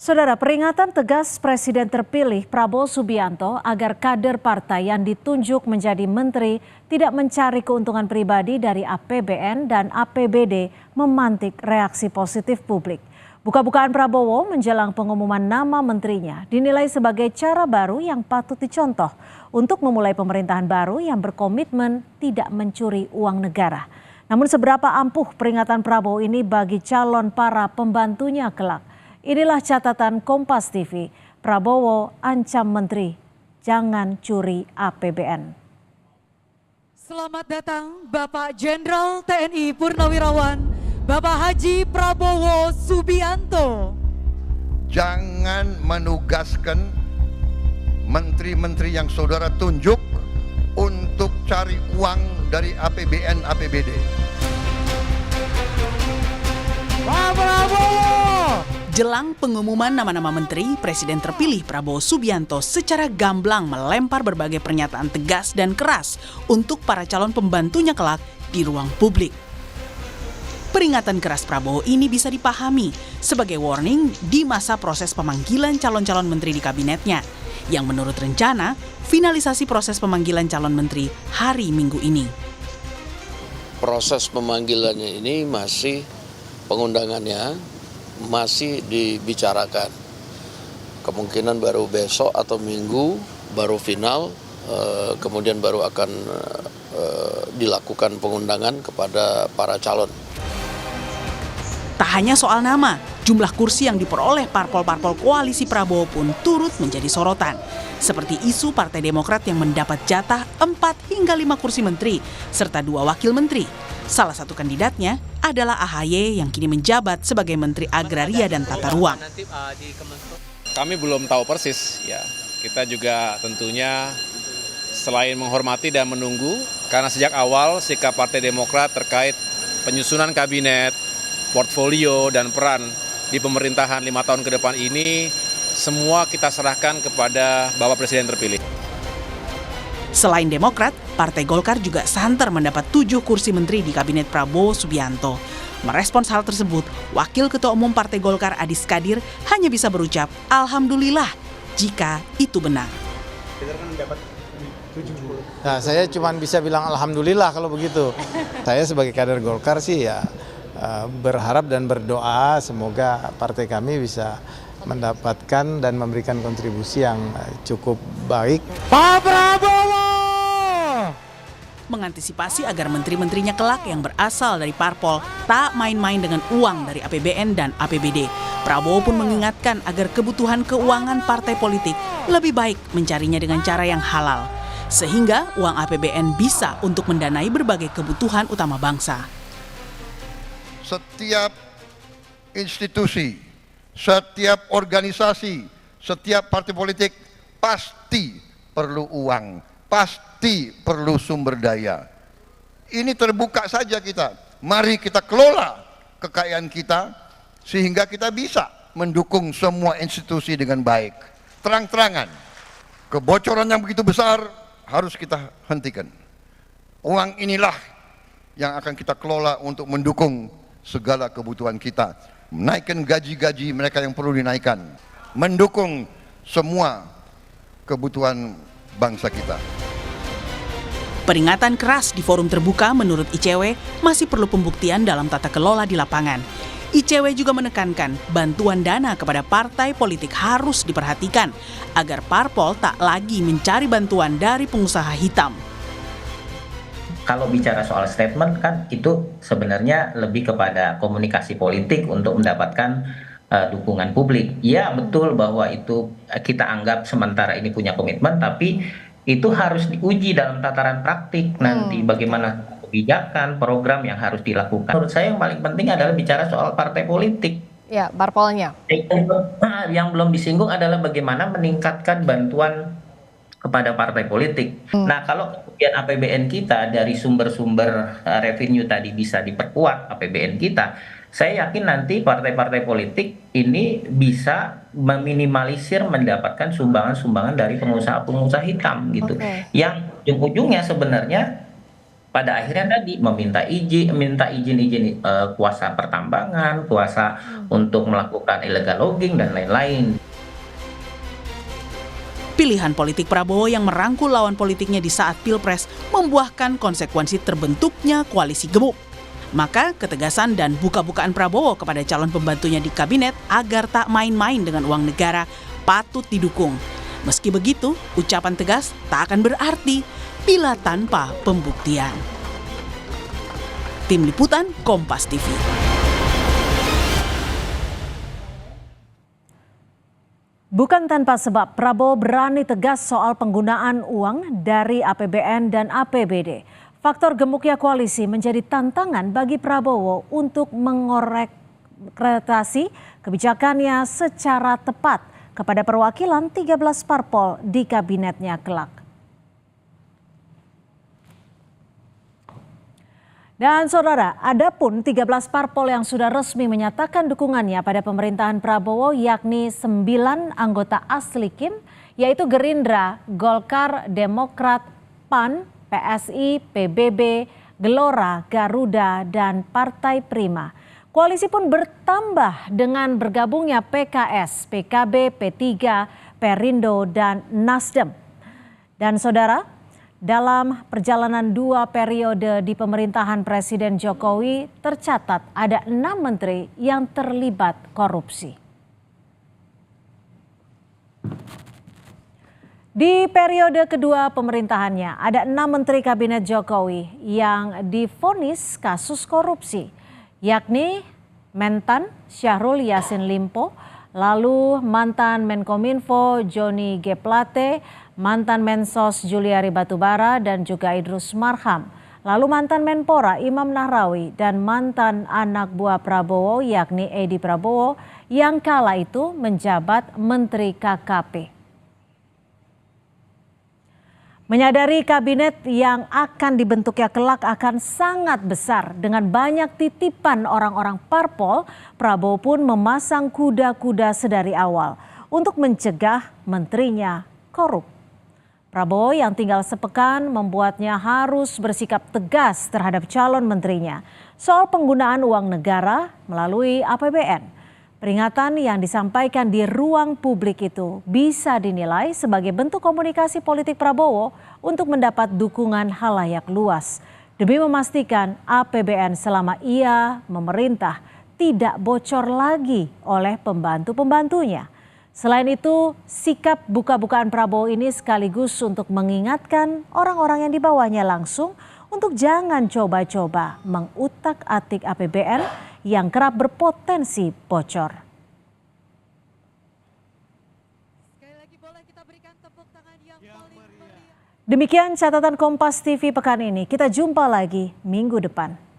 Saudara, peringatan tegas Presiden terpilih Prabowo Subianto agar kader partai yang ditunjuk menjadi menteri tidak mencari keuntungan pribadi dari APBN dan APBD memantik reaksi positif publik. Buka-bukaan Prabowo menjelang pengumuman nama menterinya dinilai sebagai cara baru yang patut dicontoh untuk memulai pemerintahan baru yang berkomitmen tidak mencuri uang negara. Namun seberapa ampuh peringatan Prabowo ini bagi calon para pembantunya kelak? Inilah catatan Kompas TV. Prabowo ancam menteri, jangan curi APBN. Selamat datang Bapak Jenderal TNI Purnawirawan, Bapak Haji Prabowo Subianto. Jangan menugaskan menteri-menteri yang saudara tunjuk untuk cari uang dari APBN, APBD. Pak Prabowo! Jelang pengumuman nama-nama menteri, Presiden terpilih Prabowo Subianto secara gamblang melempar berbagai pernyataan tegas dan keras untuk para calon pembantunya kelak di ruang publik. Peringatan keras Prabowo ini bisa dipahami sebagai warning di masa proses pemanggilan calon-calon menteri di kabinetnya, yang menurut rencana finalisasi proses pemanggilan calon menteri hari Minggu ini. Proses pemanggilannya ini pengundangannya masih dibicarakan. Kemungkinan baru besok atau minggu baru final, kemudian baru akan dilakukan pengundangan kepada para calon. Tak hanya soal nama, jumlah kursi yang diperoleh parpol-parpol koalisi Prabowo pun turut menjadi sorotan. Seperti isu Partai Demokrat yang mendapat jatah 4 hingga 5 kursi menteri, serta 2 wakil menteri. Salah satu kandidatnya adalah AHY yang kini menjabat sebagai Menteri Agraria dan Tata Ruang. Kami belum tahu persis, ya. Kita juga tentunya selain menghormati dan menunggu, karena sejak awal sikap Partai Demokrat terkait penyusunan kabinet, portfolio dan peran di pemerintahan 5 tahun ke depan ini, semua kita serahkan kepada Bapak Presiden terpilih. Selain Demokrat, Partai Golkar juga santer mendapat 7 kursi menteri di kabinet Prabowo Subianto. Merespons hal tersebut, Wakil Ketua Umum Partai Golkar Adis Kadir hanya bisa berucap Alhamdulillah jika itu benar. Nah, saya cuma bisa bilang Alhamdulillah kalau begitu. Saya sebagai kader Golkar sih ya berharap dan berdoa semoga partai kami bisa mendapatkan dan memberikan kontribusi yang cukup baik. Pak Prabowo! Mengantisipasi agar menteri-menterinya kelak yang berasal dari parpol tak main-main dengan uang dari APBN dan APBD. Prabowo pun mengingatkan agar kebutuhan keuangan partai politik lebih baik mencarinya dengan cara yang halal, sehingga uang APBN bisa untuk mendanai berbagai kebutuhan utama bangsa. Setiap institusi, setiap organisasi, setiap partai politik pasti perlu uang, pasti perlu sumber daya. Ini terbuka saja kita. Mari kita kelola kekayaan kita sehingga kita bisa mendukung semua institusi dengan baik. Terang-terangan, kebocoran yang begitu besar harus kita hentikan. Uang inilah yang akan kita kelola untuk mendukung segala kebutuhan kita. Menaikkan gaji-gaji mereka yang perlu dinaikkan. Mendukung semua kebutuhan bangsa kita. Peringatan keras di forum terbuka menurut ICW masih perlu pembuktian dalam tata kelola di lapangan. ICW juga menekankan bantuan dana kepada partai politik harus diperhatikan agar parpol tak lagi mencari bantuan dari pengusaha hitam. Kalau bicara soal statement kan itu sebenarnya lebih kepada komunikasi politik untuk mendapatkan dukungan publik. Ya betul bahwa itu kita anggap sementara ini punya komitmen, tapi itu harus diuji dalam tataran praktik nanti bagaimana kebijakan, program yang harus dilakukan. Menurut saya yang paling penting adalah bicara soal partai politik. Ya, parpolnya. Yang belum disinggung adalah bagaimana meningkatkan bantuan kepada partai politik. Nah, kalau kemudian APBN kita dari sumber-sumber revenue tadi bisa diperkuat APBN kita, saya yakin nanti partai-partai politik ini bisa meminimalisir mendapatkan sumbangan-sumbangan dari pengusaha-pengusaha hitam gitu. Yang ujung-ujungnya sebenarnya pada akhirnya tadi minta izin kuasa pertambangan, kuasa untuk melakukan illegal logging dan lain-lain. Pilihan politik Prabowo yang merangkul lawan politiknya di saat Pilpres membuahkan konsekuensi terbentuknya koalisi gemuk. Maka ketegasan dan buka-bukaan Prabowo kepada calon pembantunya di kabinet agar tak main-main dengan uang negara patut didukung. Meski begitu, ucapan tegas tak akan berarti bila tanpa pembuktian. Tim Liputan Kompas TV. Bukan tanpa sebab Prabowo berani tegas soal penggunaan uang dari APBN dan APBD. Faktor gemuknya koalisi menjadi tantangan bagi Prabowo untuk mengorektasi kebijakannya secara tepat kepada perwakilan 13 parpol di kabinetnya kelak. Dan saudara, ada pun 13 parpol yang sudah resmi menyatakan dukungannya pada pemerintahan Prabowo, yakni 9 anggota asli KIM, yaitu Gerindra, Golkar, Demokrat, PAN, PSI, PBB, Gelora, Garuda, dan Partai Prima. Koalisi pun bertambah dengan bergabungnya PKS, PKB, P3, Perindo, dan Nasdem. Dan saudara, dalam perjalanan 2 periode di pemerintahan Presiden Jokowi, tercatat ada 6 menteri yang terlibat korupsi. Di periode kedua pemerintahannya, ada 6 menteri kabinet Jokowi yang divonis kasus korupsi, yakni Mentan Syahrul Yassin Limpo, lalu mantan Menkominfo Johnny G. Plate, mantan Mensos Juliari Batubara dan juga Idrus Marham, lalu mantan Menpora Imam Nahrawi dan mantan anak buah Prabowo yakni Edi Prabowo yang kala itu menjabat Menteri KKP. Menyadari kabinet yang akan dibentuknya kelak akan sangat besar dengan banyak titipan orang-orang parpol, Prabowo pun memasang kuda-kuda sedari awal untuk mencegah menterinya korup. Prabowo yang tinggal sepekan membuatnya harus bersikap tegas terhadap calon menterinya soal penggunaan uang negara melalui APBN. Peringatan yang disampaikan di ruang publik itu bisa dinilai sebagai bentuk komunikasi politik Prabowo untuk mendapat dukungan halayak luas demi memastikan APBN selama ia memerintah tidak bocor lagi oleh pembantu-pembantunya. Selain itu, sikap buka-bukaan Prabowo ini sekaligus untuk mengingatkan orang-orang yang di bawahnya langsung untuk jangan coba-coba mengutak-atik APBN yang kerap berpotensi bocor. Demikian catatan Kompas TV pekan ini. Kita jumpa lagi minggu depan.